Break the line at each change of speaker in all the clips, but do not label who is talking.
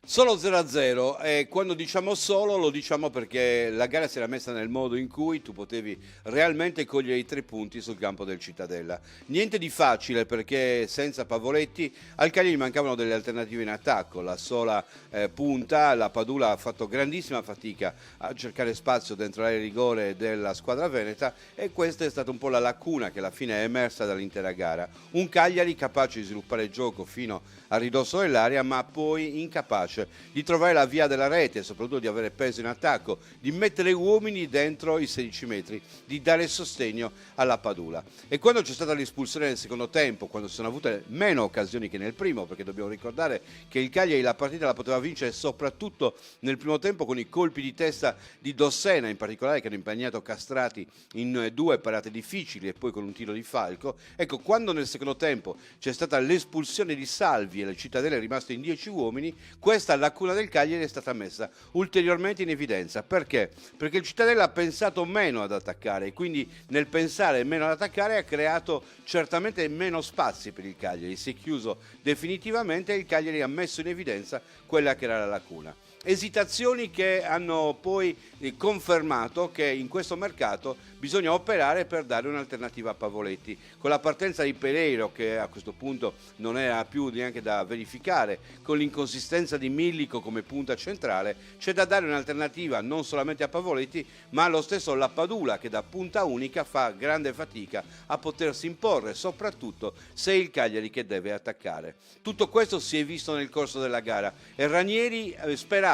Solo 0-0 e quando diciamo solo lo diciamo perché la gara si era messa nel modo in cui tu potevi realmente cogliere i 3 punti sul campo del Cittadella. Niente di facile perché senza Pavoletti al Cagliari mancavano delle alternative in attacco, la sola punta, la Padula ha fatto grandissima fatica a cercare spazio dentro l'area di rigore della squadra veneta e questa è stata un po' la lacuna che alla fine è emersa dall'intera gara. Un Cagliari capace di sviluppare il gioco fino a ridosso dell'area ma poi incapace di trovare la via della rete, soprattutto di avere peso in attacco, di mettere uomini dentro i 16 metri, di dare sostegno alla Padula. E quando c'è stata l'espulsione nel secondo tempo, quando si sono avute meno occasioni che nel primo, perché dobbiamo ricordare che il Cagliari la partita la poteva vincere soprattutto nel primo tempo con i colpi di testa di Dossena in particolare che hanno impegnato Castrati in 2 parate difficili e poi con un tiro di Falco. Ecco, quando nel secondo tempo c'è stata l'espulsione di Salvi e la Cittadella è rimasto in 10 uomini, questa lacuna del Cagliari è stata messa ulteriormente in evidenza. Perché? Perché il Cittadella ha pensato meno ad attaccare e quindi nel pensare meno ad attaccare ha creato certamente meno spazi per il Cagliari, si è chiuso definitivamente e il Cagliari ha messo in evidenza quella che era la lacuna. Esitazioni che hanno poi confermato che in questo mercato bisogna operare per dare un'alternativa a Pavoletti. Con la partenza di Pereiro, che a questo punto non era più neanche da verificare, con l'inconsistenza di Millico come punta centrale, c'è da dare un'alternativa non solamente a Pavoletti, ma allo stesso Lappadula, che da punta unica fa grande fatica a potersi imporre, soprattutto se è il Cagliari che deve attaccare. Tutto questo si è visto nel corso della gara e Ranieri sperava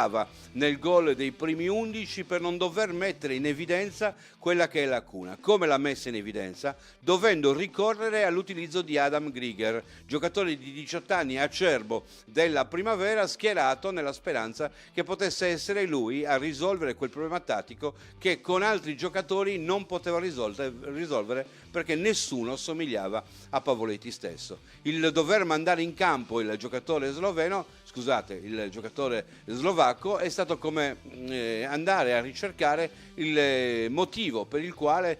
nel gol dei primi 11 per non dover mettere in evidenza quella che è lacuna. Come l'ha messa in evidenza? Dovendo ricorrere all'utilizzo di Adam Grieger, giocatore di 18 anni acerbo della Primavera, schierato nella speranza che potesse essere lui a risolvere quel problema tattico che con altri giocatori non poteva risolvere perché nessuno somigliava a Pavoletti stesso. Il dover mandare in campo il giocatore slovacco è stato come andare a ricercare il motivo per il quale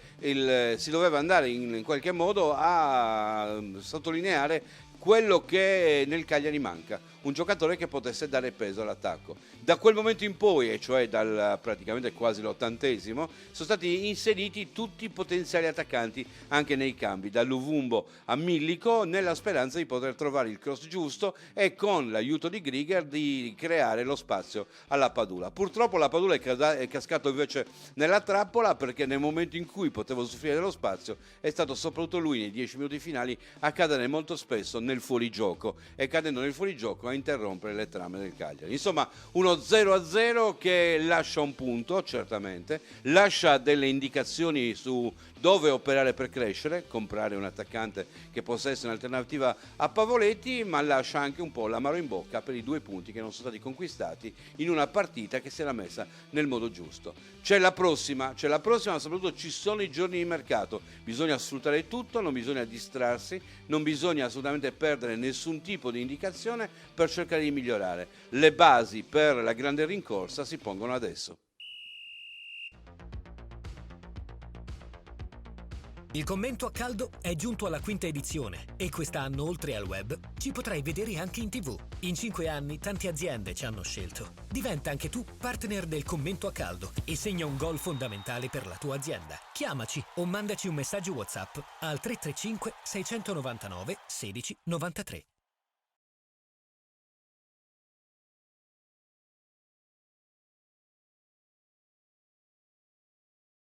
si doveva andare in qualche modo a sottolineare quello che nel Cagliari manca, un giocatore che potesse dare peso all'attacco. Da quel momento in poi, e cioè dal praticamente quasi l'80°, sono stati inseriti tutti i potenziali attaccanti anche nei cambi, da Luvumbo a Millico, nella speranza di poter trovare il cross giusto e con l'aiuto di Grieger di creare lo spazio alla Padula. Purtroppo la Padula è cascato invece nella trappola perché nel momento in cui poteva usufruire dello spazio è stato soprattutto lui nei 10 minuti finali a cadere molto spesso nel fuorigioco e cadendo nel fuorigioco a interrompere le trame del Cagliari. Insomma, uno 0-0 che lascia un punto, certamente, lascia delle indicazioni su dove operare per crescere, comprare un attaccante che possa essere un'alternativa a Pavoletti, ma lascia anche un po' l'amaro in bocca per i 2 punti che non sono stati conquistati in una partita che si era messa nel modo giusto. C'è la prossima, ma soprattutto ci sono i giorni di mercato, bisogna sfruttare tutto, non bisogna distrarsi, non bisogna assolutamente perdere nessun tipo di indicazione per cercare di migliorare. Le basi per la grande rincorsa si pongono adesso.
Il commento a caldo è giunto alla 5ª edizione e quest'anno, oltre al web, ci potrai vedere anche in TV. In 5 anni tante aziende ci hanno scelto. Diventa anche tu partner del commento a caldo e segna un gol fondamentale per la tua azienda. Chiamaci o mandaci un messaggio WhatsApp al 335 699 16 93.